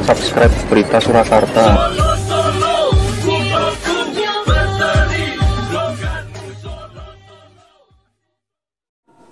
subscribe Berita Surakarta.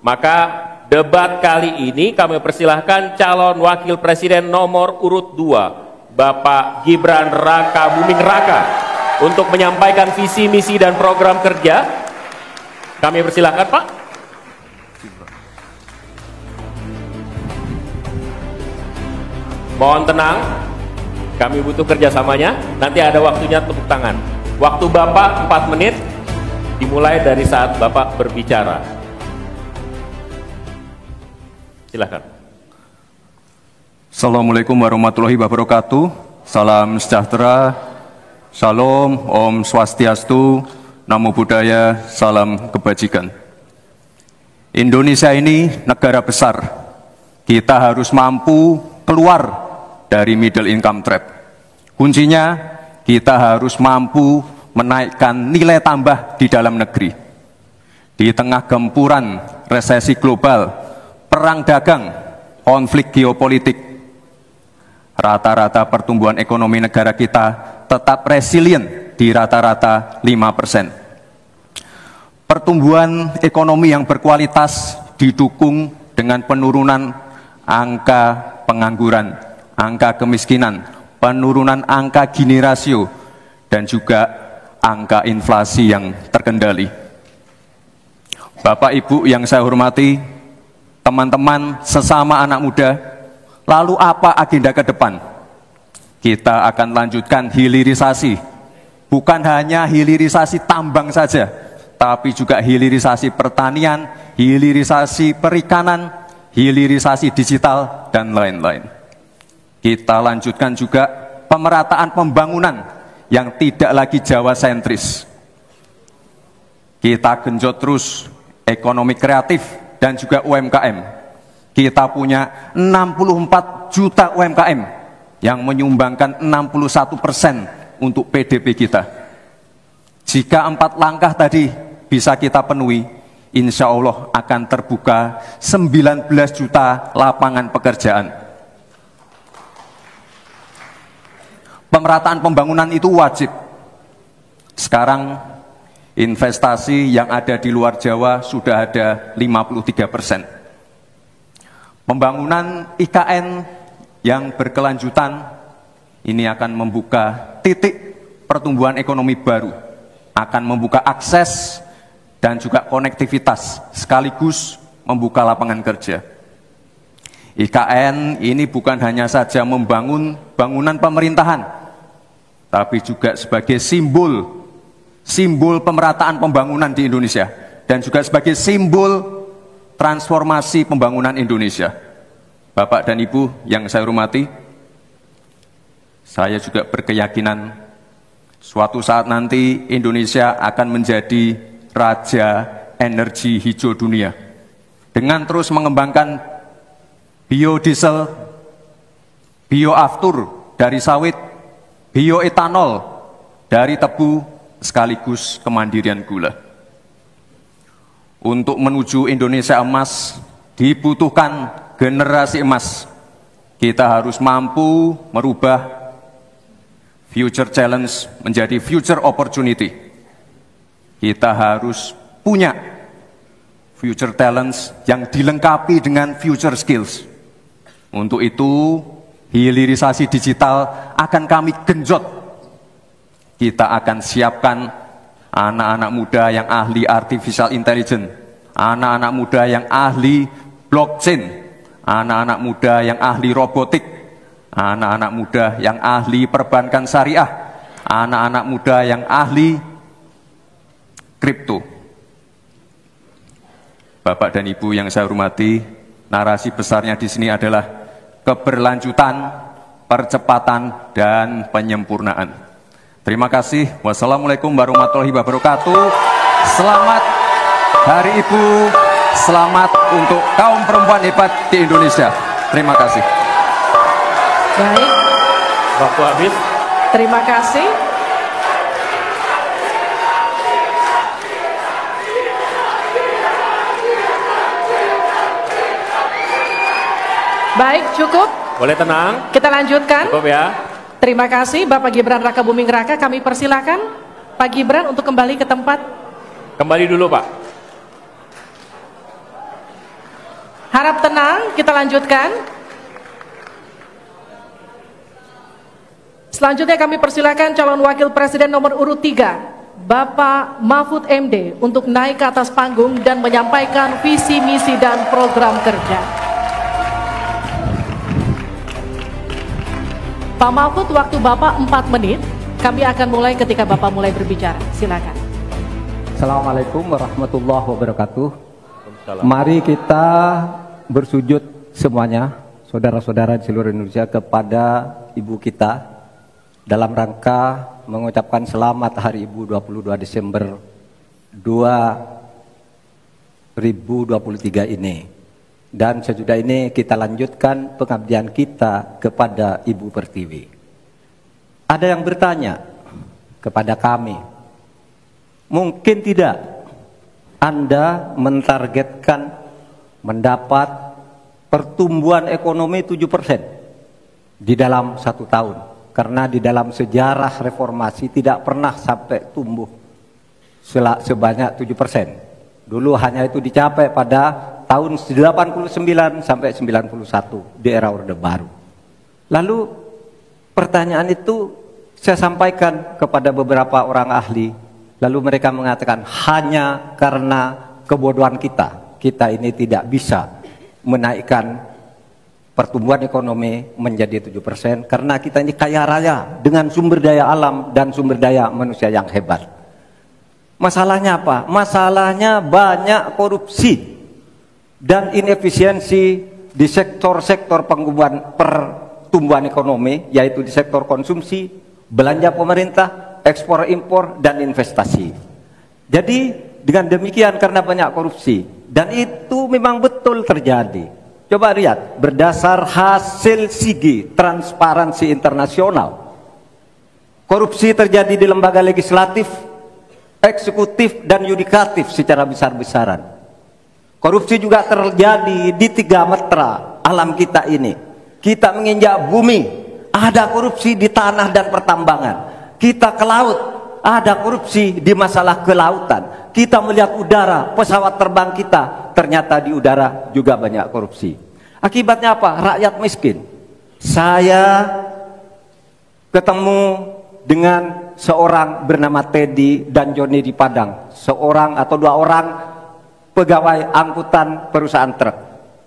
Maka debat kali ini kami persilahkan calon wakil presiden nomor urut 2, Bapak Gibran Raka Buming Raka, untuk menyampaikan visi, misi, dan program kerja. Kami persilahkan, Pak. Mohon tenang, kami butuh kerjasamanya. Nanti ada waktunya tepuk tangan. Waktu Bapak 4 menit, dimulai dari saat Bapak berbicara. Silakan. Assalamualaikum warahmatullahi wabarakatuh. Salam sejahtera, Shalom, Om Swastiastu, Namo Buddhaya, salam kebajikan. Indonesia ini negara besar. Kita harus mampu keluar dari middle income trap. Kuncinya, kita harus mampu menaikkan nilai tambah di dalam negeri. Di tengah gempuran resesi global, perang dagang, konflik geopolitik, rata-rata pertumbuhan ekonomi negara kita tetap resilient di rata-rata 5%. Pertumbuhan ekonomi yang berkualitas didukung dengan penurunan angka pengangguran, angka kemiskinan, penurunan angka Gini rasio, dan juga angka inflasi yang terkendali. Bapak Ibu yang saya hormati, teman-teman sesama anak muda, lalu apa agenda ke depan? Kita akan lanjutkan hilirisasi, bukan hanya hilirisasi tambang saja, tapi juga hilirisasi pertanian, hilirisasi perikanan, hilirisasi digital, dan lain-lain. Kita lanjutkan juga pemerataan pembangunan yang tidak lagi Jawa sentris. Kita genjot terus ekonomi kreatif dan juga UMKM. Kita punya 64 juta UMKM yang menyumbangkan 61% untuk PDB kita. Jika 4 langkah tadi bisa kita penuhi, insya Allah akan terbuka 19 juta lapangan pekerjaan. Pemerataan pembangunan itu wajib. Sekarang investasi yang ada di luar Jawa sudah ada 53%. Pembangunan IKN yang berkelanjutan ini akan membuka titik pertumbuhan ekonomi baru, akan membuka akses dan juga konektivitas, sekaligus membuka lapangan kerja. IKN ini bukan hanya saja membangun bangunan pemerintahan, tapi juga sebagai simbol pemerataan pembangunan di Indonesia, dan juga sebagai simbol transformasi pembangunan Indonesia. Bapak dan Ibu yang saya hormati, saya juga berkeyakinan suatu saat nanti Indonesia akan menjadi raja energi hijau dunia dengan terus mengembangkan biodiesel, bioaftur dari sawit, bioetanol dari tebu, sekaligus kemandirian gula. Untuk menuju Indonesia emas dibutuhkan generasi emas. Kita harus mampu merubah future challenge menjadi future opportunity. Kita harus punya future talents yang dilengkapi dengan future skills. Untuk itu, hilirisasi digital akan kami genjot. Kita akan siapkan anak-anak muda yang ahli artificial intelligence, anak-anak muda yang ahli blockchain, anak-anak muda yang ahli robotik, anak-anak muda yang ahli perbankan syariah, anak-anak muda yang ahli kripto. Bapak dan Ibu yang saya hormati, narasi besarnya di sini adalah keberlanjutan, percepatan, dan penyempurnaan. Terima kasih. Wassalamualaikum warahmatullahi wabarakatuh. Selamat Hari Ibu. Selamat untuk kaum perempuan hebat di Indonesia. Terima kasih. Baik. Waktu habis. Terima kasih. Baik, cukup. Boleh tenang. Kita lanjutkan. Cukup ya. Terima kasih Bapak Gibran Raka Buming Raka. Kami persilakan Pak Gibran untuk kembali ke tempat. Kembali dulu Pak. Harap tenang, kita lanjutkan. Selanjutnya kami persilakan calon wakil presiden nomor urut 3, Bapak Mahfud MD, untuk naik ke atas panggung dan menyampaikan visi, misi, dan program kerja. Pak Mahfud, waktu Bapak 4 menit. Kami akan mulai ketika Bapak mulai berbicara. Silakan. Assalamualaikum warahmatullahi wabarakatuh. Waalaikumsalam. Mari kita bersujud semuanya, saudara-saudara di seluruh Indonesia, kepada Ibu kita dalam rangka mengucapkan selamat Hari Ibu 22 Desember 2023 ini. Dan sesudah ini kita lanjutkan pengabdian kita kepada Ibu Pertiwi. Ada yang bertanya kepada kami, mungkin tidak Anda mentargetkan mendapat pertumbuhan ekonomi 7% di dalam 1 tahun. Karena di dalam sejarah reformasi tidak pernah sampai tumbuh sebanyak 7%. Dulu hanya itu dicapai pada tahun 89 sampai 91 di era Orde Baru. Lalu pertanyaan itu saya sampaikan kepada beberapa orang ahli. Lalu mereka mengatakan hanya karena kebodohan kita ini tidak bisa menaikkan pertumbuhan ekonomi menjadi 7% karena kita ini kaya raya dengan sumber daya alam dan sumber daya manusia yang hebat. Masalahnya apa? Masalahnya banyak korupsi dan inefisiensi di sektor-sektor pertumbuhan ekonomi, yaitu di sektor konsumsi, belanja pemerintah, ekspor impor, dan investasi. Jadi dengan demikian karena banyak korupsi, dan itu memang betul terjadi. Coba lihat, berdasar hasil SIGI, Transparansi Internasional, korupsi terjadi di lembaga legislatif, eksekutif, dan yudikatif secara besar-besaran. Korupsi juga terjadi di 3 metra alam kita ini. Kita menginjak bumi, ada korupsi di tanah dan pertambangan. Kita ke laut, ada korupsi di masalah kelautan. Kita melihat udara, pesawat terbang kita, ternyata di udara juga banyak korupsi. Akibatnya apa? Rakyat miskin. Saya ketemu dengan seorang bernama Teddy dan Joni di Padang, seorang atau 2 orang pegawai angkutan perusahaan truk,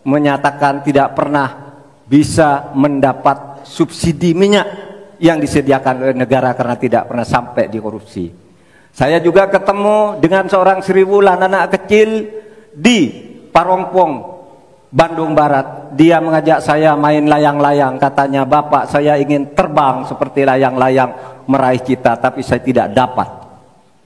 menyatakan tidak pernah bisa mendapat subsidi minyak yang disediakan oleh negara karena tidak pernah sampai di korupsi. Saya juga ketemu dengan seorang Sri Wulan, anak kecil di Parongpong, Bandung Barat. Dia mengajak saya main layang-layang. Katanya, "Bapak, saya ingin terbang seperti layang-layang meraih cita, tapi saya tidak dapat."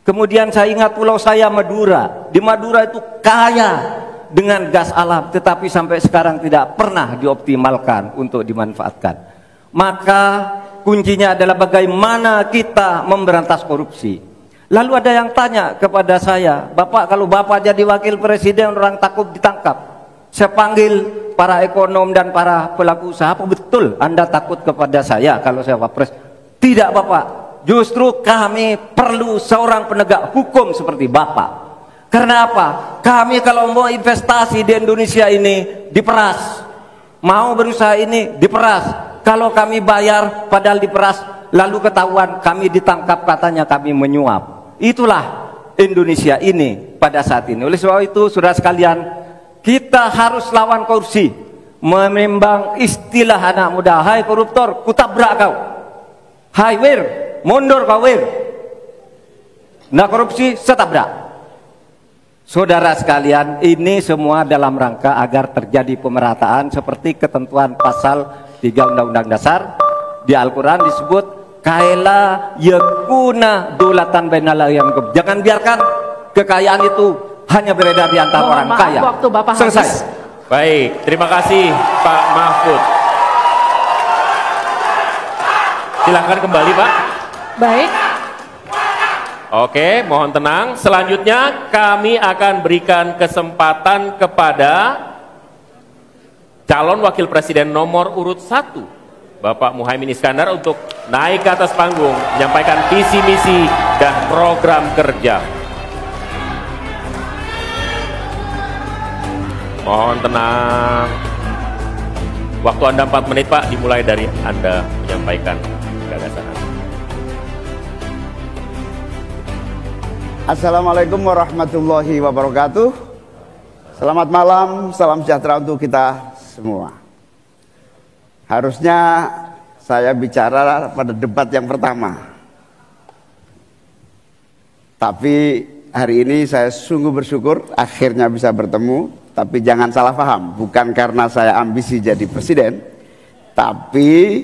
Kemudian saya ingat pulau saya, Madura. Di Madura itu kaya dengan gas alam, tetapi sampai sekarang tidak pernah dioptimalkan untuk dimanfaatkan. Maka kuncinya adalah bagaimana kita memberantas korupsi. Lalu ada yang tanya kepada saya, "Bapak, kalau Bapak jadi wakil presiden orang takut ditangkap." Saya panggil para ekonom dan para pelaku usaha, "Apa betul Anda takut kepada saya kalau saya wapres?" "Tidak Bapak, justru kami perlu seorang penegak hukum seperti Bapak. Karena apa? Kami kalau mau investasi di Indonesia ini diperas, mau berusaha ini diperas. Kalau kami bayar padahal diperas, lalu ketahuan kami ditangkap katanya kami menyuap." Itulah Indonesia ini pada saat ini. Oleh sebab itu, saudara sekalian, kita harus lawan korupsi. Menimbang istilah anak muda, "Hai koruptor, kutabrak kau. Hai wir, mundur kau wir." Nah, korupsi setabrak. Saudara sekalian, ini semua dalam rangka agar terjadi pemerataan seperti ketentuan pasal 3 Undang-Undang Dasar. Di Al-Quran disebut kaila yakuna dulatan bainal yang. Jangan biarkan kekayaan itu hanya beredar di antara orang kaya. Waktu Bapak selesai. habis. Baik, terima kasih Pak Mahfud. Silahkan kembali Pak. Baik. Oke, mohon tenang. Selanjutnya kami akan berikan kesempatan kepada calon wakil presiden nomor urut 1 Bapak Muhaimin Iskandar untuk naik ke atas panggung menyampaikan visi misi dan program kerja. Mohon tenang. Waktu Anda 4 menit Pak, dimulai dari Anda menyampaikan gagasan Anda. Assalamualaikum warahmatullahi wabarakatuh. Selamat malam, salam sejahtera untuk kita semua. Harusnya saya bicara pada debat yang pertama. Tapi hari ini saya sungguh bersyukur akhirnya bisa bertemu. Tapi jangan salah paham, bukan karena saya ambisi jadi presiden, tapi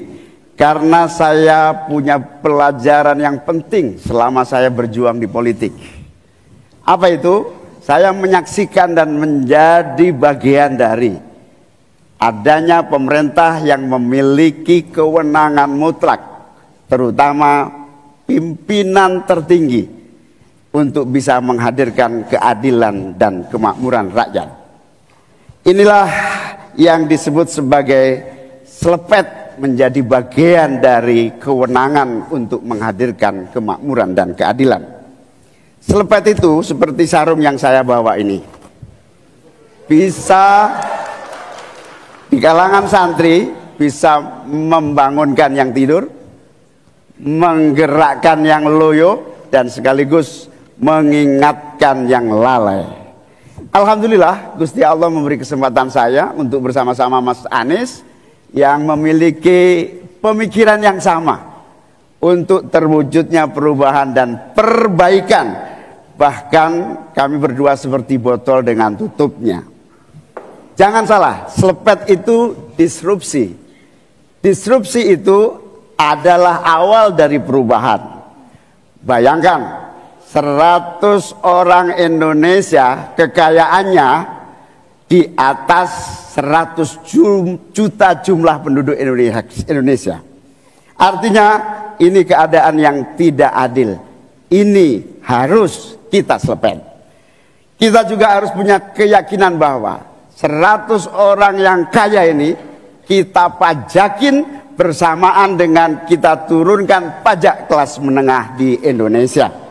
karena saya punya pelajaran yang penting selama saya berjuang di politik. Apa itu? Saya menyaksikan dan menjadi bagian dari adanya pemerintah yang memiliki kewenangan mutlak, terutama pimpinan tertinggi, untuk bisa menghadirkan keadilan dan kemakmuran rakyat. Inilah yang disebut sebagai selepet, menjadi bagian dari kewenangan untuk menghadirkan kemakmuran dan keadilan. Selepet itu seperti sarung yang saya bawa ini. Bisa di kalangan santri, bisa membangunkan yang tidur, menggerakkan yang loyo, dan sekaligus mengingatkan yang lalai. Alhamdulillah, Gusti Allah memberi kesempatan saya untuk bersama-sama Mas Anies yang memiliki pemikiran yang sama untuk terwujudnya perubahan dan perbaikan. Bahkan kami berdua seperti botol dengan tutupnya. Jangan salah, selepet itu disrupsi. Disrupsi itu adalah awal dari perubahan. Bayangkan, 100 orang Indonesia kekayaannya di atas 100 juta jumlah penduduk Indonesia. Artinya ini keadaan yang tidak adil. Ini harus kita selepet. Kita juga harus punya keyakinan bahwa 100 orang yang kaya ini kita pajakin bersamaan dengan kita turunkan pajak kelas menengah di Indonesia.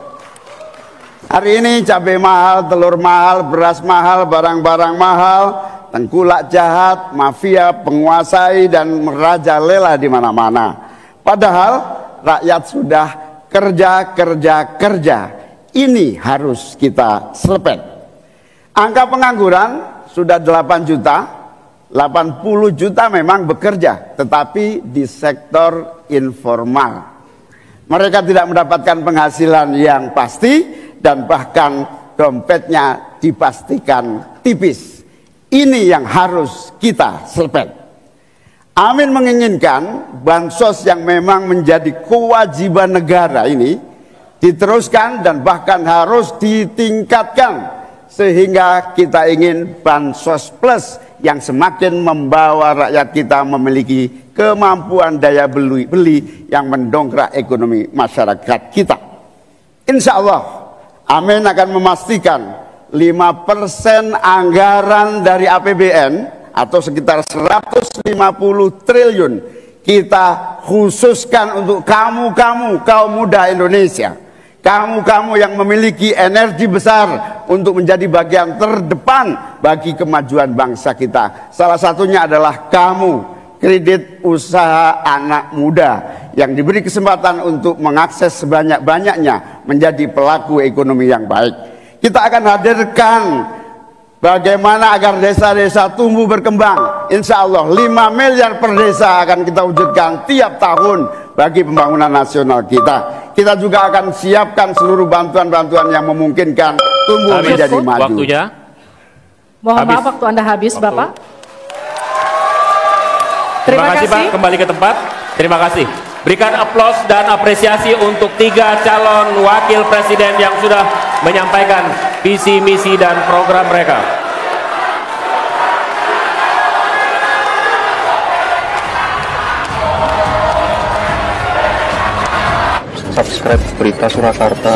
Hari ini cabai mahal, telur mahal, beras mahal, barang-barang mahal, tengkulak jahat, mafia, penguasai dan merajalela di mana-mana. Padahal rakyat sudah kerja. Ini harus kita selepet. Angka pengangguran sudah 8 juta, 80 juta memang bekerja, tetapi di sektor informal. Mereka tidak mendapatkan penghasilan yang pasti, dan bahkan dompetnya dipastikan tipis. Ini yang harus kita selepet. Amin menginginkan bansos yang memang menjadi kewajiban negara ini diteruskan dan bahkan harus ditingkatkan, sehingga kita ingin bansos plus yang semakin membawa rakyat kita memiliki kemampuan daya beli yang mendongkrak ekonomi masyarakat kita. Insya Allah Amin akan memastikan 5% anggaran dari APBN atau sekitar 150 triliun kita khususkan untuk kamu kaum muda Indonesia. Kamu yang memiliki energi besar untuk menjadi bagian terdepan bagi kemajuan bangsa kita. Salah satunya adalah kamu, kredit usaha anak muda yang diberi kesempatan untuk mengakses sebanyak-banyaknya menjadi pelaku ekonomi yang baik. Kita akan hadirkan bagaimana agar desa-desa tumbuh berkembang. Insya Allah 5 miliar per desa akan kita wujudkan tiap tahun bagi pembangunan nasional kita. Kita juga akan siapkan seluruh bantuan-bantuan yang memungkinkan tumbuh menjadi maju. Waktunya. Mohon maaf, waktu Anda habis, Bapak. Terima kasih Pak, kembali ke tempat. Terima kasih. Berikan aplaus dan apresiasi untuk 3 calon wakil presiden yang sudah menyampaikan visi, misi, dan program mereka. Subscribe Berita Surakarta.